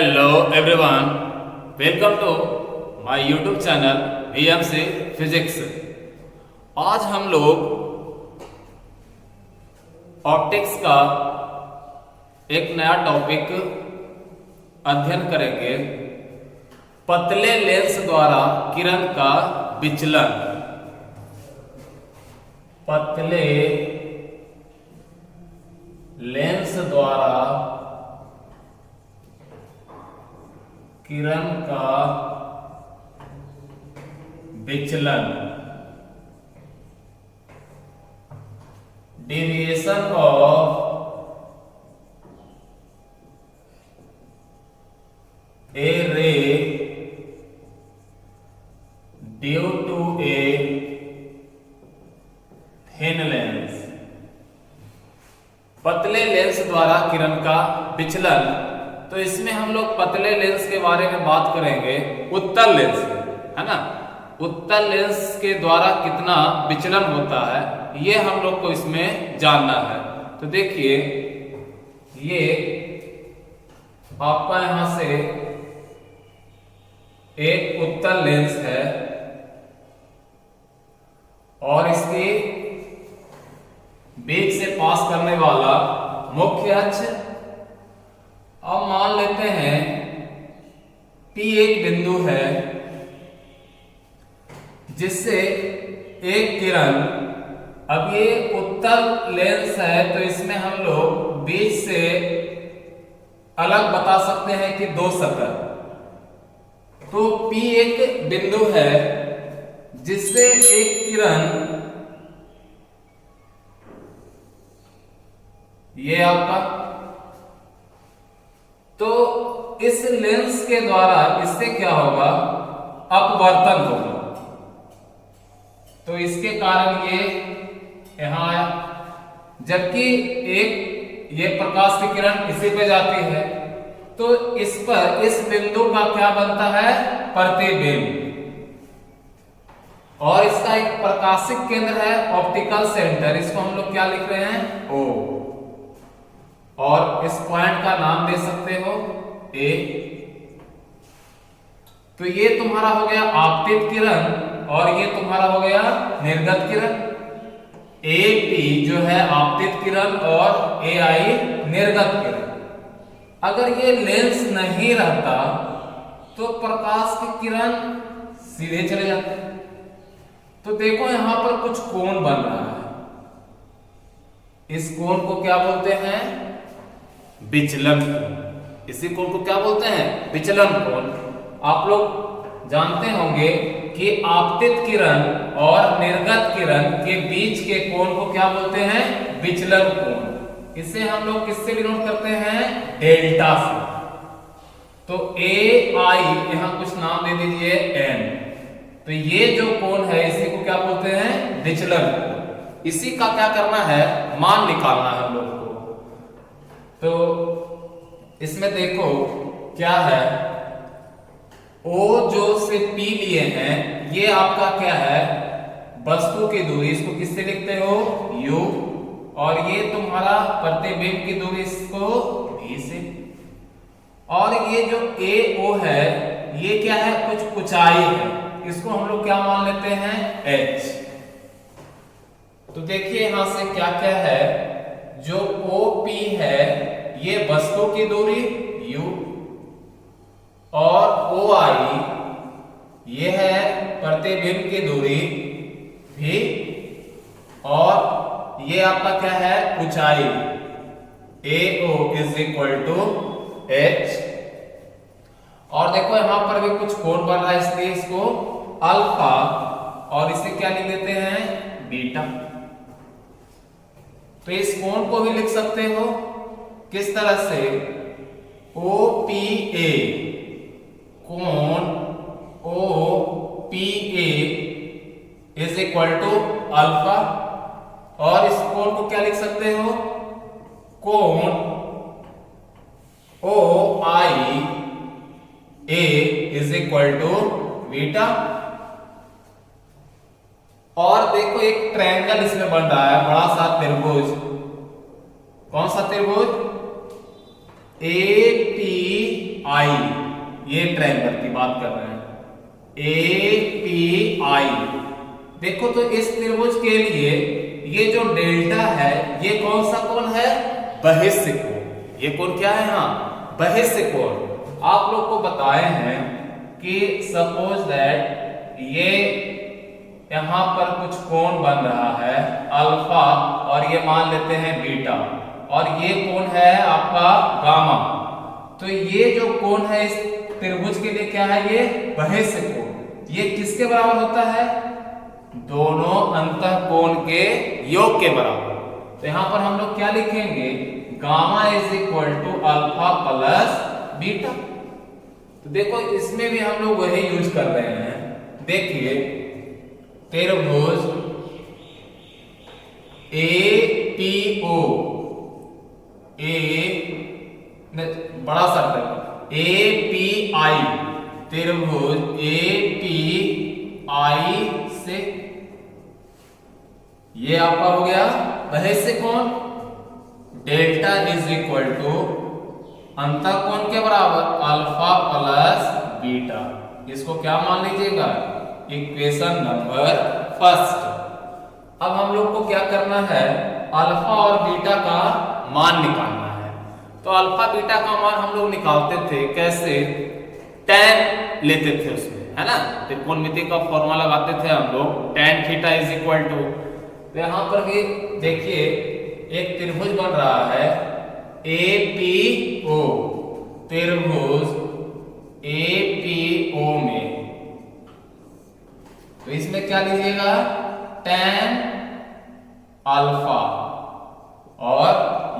Hello everyone, welcome to my YouTube channel VMC physics. आज हम लोग ऑप्टिक्स का एक नया टॉपिक अध्ययन करेंगे, पतले लेंस द्वारा किरण का विचलन। पतले लेंस द्वारा किरण का विचलन, deviation of a ray due to a thin lens. पतले लेंस द्वारा किरण का विचलन, तो इसमें हम लोग पतले लेंस के बारे में बात करेंगे, उत्तल लेंस, है ना। उत्तल लेंस के द्वारा कितना विचलन होता है ये हम लोग को इसमें जानना है। तो देखिए, ये आपका यहां से एक उत्तल लेंस है और इसके बीच से पास करने वाला मुख्य अक्ष, अब मान लेते हैं P एक बिंदु है जिससे एक किरण, अब ये उत्तल लेंस है तो इसमें हम लोग बीच से अलग बता सकते हैं कि दो सतह। तो P एक बिंदु है जिससे एक किरण, ये आपका, तो इस लेंस के द्वारा इससे क्या होगा, अपवर्तन होगा। तो इसके कारण ये यहां आया, जबकि एक ये प्रकाश की किरण इसी पे जाती है तो इस पर, इस बिंदु का क्या बनता है, प्रतिबिंब। और इसका एक प्रकाशिक केंद्र है, ऑप्टिकल सेंटर, इसको हम लोग क्या लिख रहे हैं, O। और इस पॉइंट का नाम दे सकते हो A। तो ये तुम्हारा हो गया आपतित किरण और ये तुम्हारा हो गया निर्गत किरण। AP जो है आपतित किरण और AI निर्गत किरण। अगर ये लेंस नहीं रहता तो प्रकाश की किरण सीधे चले जाते। तो देखो यहां पर कुछ कोण बन रहा है, इस कोण को क्या बोलते हैं, विचलन। इसी कोण को क्या बोलते हैं, विचलन कोण। आप लोग जानते होंगे कि आपतित किरण और निर्गत किरण के बीच के कोण को क्या बोलते हैं, विचलन कोण। इसे हम लोग किससे डिनोट करते हैं, डेल्टा से। तो AI यहां कुछ नाम दे दीजिए N। तो ये जो कोण है इसी को क्या बोलते हैं, विचलन कोण। इसी का क्या करना है, मान निकालना है हम लोग को। तो इसमें देखो क्या है, O जो से P लिए हैं, ये आपका क्या है, वस्तु की दूरी, इसको किससे लिखते हो, U। और ये तुम्हारा प्रतिबिंब की दूरी, इसको V से। और ये जो AO है ये क्या है, कुछ ऊंचाई है, इसको हम लोग क्या मान लेते हैं, H। तो देखिए यहां से क्या क्या है, जो OP है ये वस्तु की दूरी U, और OI ये है प्रतिबिंब की दूरी V, और ये आपका क्या है, ऊंचाई AO is equal to H। और देखो यहां पर भी कुछ कोण बन रहा है, इसलिए इसको अल्फा, और इसे क्या लिख देते हैं, बीटा। तो इस कोण को भी लिख सकते हो किस तरह से, OPA, कोण OPA is equal to alpha. और इस कोण को क्या लिख सकते हो, कोण OIA is equal to beta. और देखो एक ट्रायंगल इसमें बन रहा है, बड़ा सा त्रिभुज। कौन सा त्रिभुज, API, ये ट्रायंगल की बात कर रहे हैं, API। देखो तो इस त्रिभुज के लिए ये जो डेल्टा है ये कौन सा कोण है? बहिष्य कोण। ये कोण क्या है? हाँ, बहिष्य कोण। आप लोग को बताए हैं कि सपोज दैट ये यहां पर कुछ कोण बन रहा है अल्फा और ये मान लेते हैं बीटा, और ये कोण है आपका गामा। तो ये जो कोण है इस त्रिभुज के लिए क्या है? ये बहिष्य कोण। ये किसके बराबर होता है? दोनों अंतःकोण के योग के बराबर। तो यहां पर हम लोग क्या लिखेंगे? Gamma is equal to alpha plus beta. तो देखो इसमें भी हम लोग वही यूज कर रहे हैं। देखिए त्रिभुज APO, बड़ा सा API, त्रिभुज API से ये आपका हो गया बहिष्य कोण। डेल्टा इज इक्वल टू अंतःकोण के बराबर अल्फा प्लस बीटा। इसको क्या मान लीजिएगा? Equation number first. अब हम लोग को क्या करना है? अल्फा और बीटा का मान निकालना है। तो अल्फा बीटा का मान हम लोग निकालते थे कैसे? tan लेते थे उसमें, है ना? त्रिकोणमिति का फॉर्मूला लगाते थे हम लोग, tan theta is equal to. तो यहां पर भी देखिए एक त्रिभुज बन रहा है APO, त्रिभुज APO में। तो इसमें क्या लीजिएगा? tan अल्फा, और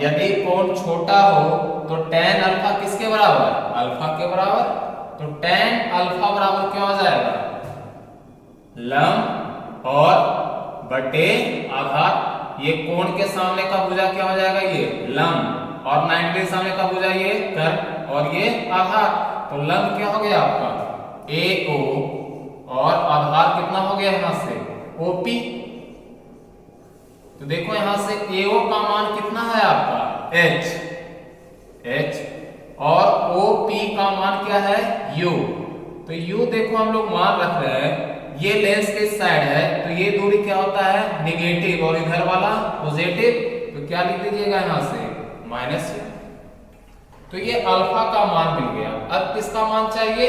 यदि कोण छोटा हो तो tan अल्फा किसके बराबर? अल्फा के बराबर। तो tan अल्फा बराबर क्या हो जाएगा? लंब और बटे आधार। ये कोण के सामने का भुजा क्या हो जाएगा? ये लंब, और 90 के सामने का भुजा ये कर्ण, और ये आधार। तो लंब क्या हो गया आपका? AO, और आधार कितना हो गया यहां से? OP। तो देखो यहां से AO का मान कितना है आपका? H, और OP का मान क्या है? U। तो U देखो हम लोग मान रख रहे हैं, ये लेंस के साइड है तो ये दूरी क्या होता है? निगेटिव, और इधर वाला पॉजिटिव। तो क्या लिख दीजिएगा यहां से? माइनस। तो ये अल्फा का मान मिल गया। अब किसका मान चाहिए?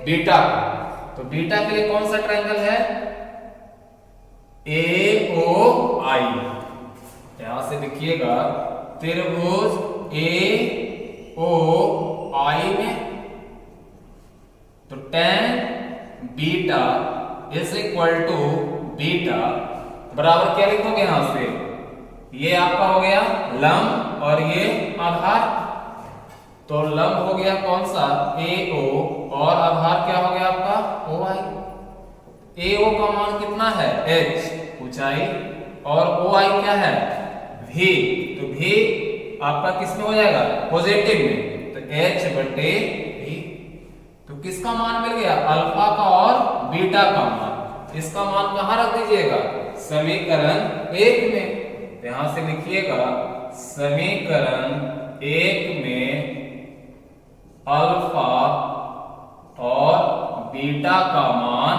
बीटा का। तो बीटा के लिए कौन सा ट्रायंगल है? AOI। यहां से लिखिएगा त्रिभुज AOI में। तो tan beta is equal to beta बराबर क्या लिखोगे यहां से? ये आपका हो गया लंब और ये आधार। तो लंब हो गया कौन सा? AO, और आधार क्या हो गया आपका? OI। AO का मान कितना है? H ऊंचाई, और OI क्या है? V। तो V आपका किस में हो जाएगा? पॉजिटिव में। तो H बटे V। तो किसका मान मिल गया? अल्फा का और बीटा का मान। इसका मान कहां रख दीजिएगा? समीकरण 1 में। यहां से लिखिएगा समीकरण 1 में अल्फा और बीटा का मान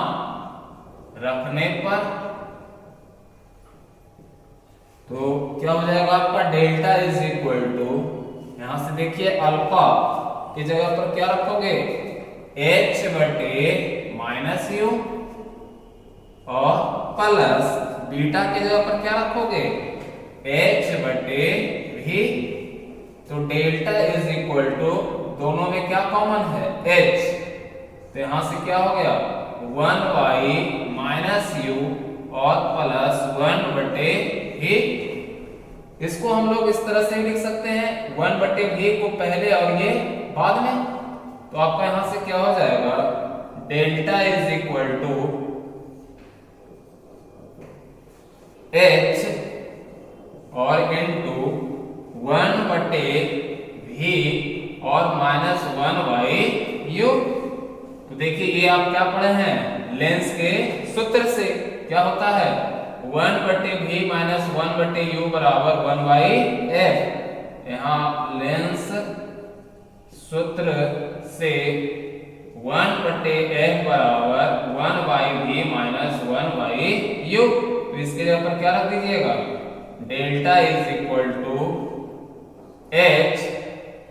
रखने पर तो क्या हो जाएगा आपका? डेल्टा इज इक्वल टू, यहां से देखिए अल्फा की जगह पर क्या रखोगे? H बटे माइनस यू, और प्लस बीटा की जगह पर क्या रखोगे? H बटे V। तो डेल्टा इज इक्वल टू, दोनों में क्या कॉमन है? H। तो यहां से क्या हो गया? 1y माइनस यू और प्लस 1 बटे V। इसको हम लोग इस तरह से लिख सकते हैं, 1 बटे V को पहले और ये बाद में। तो आपका यहां से क्या हो जाएगा? Delta is equal to H और इनटू 1 बटे V और माइनस 1/u। तो देखिए ये आप क्या पढ़े हैं? लेंस के सूत्र से क्या होता है? 1 बटे V माइनस 1 बटे u बराबर 1/f। यहाँ लेंस सूत्र से 1/f बराबर 1/v माइनस 1/u। तो इसके जगह पर क्या रख दीजिएगा, delta is equal to h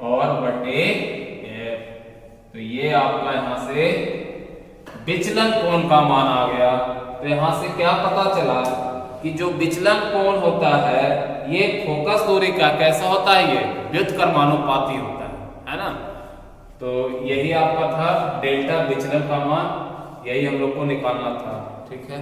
और बटे f। तो ये आपका यहां से विचलन कोण का मान आ गया। तो यहां से क्या पता चला कि जो विचलन कोण होता है ये फोकस दूरी का कैसा होता है, ये व्युत्क्रमानुपाती होता है ना। तो यही आपका था डेल्टा विचलन का मान, यही हम लोग को निकालना था। ठीक है।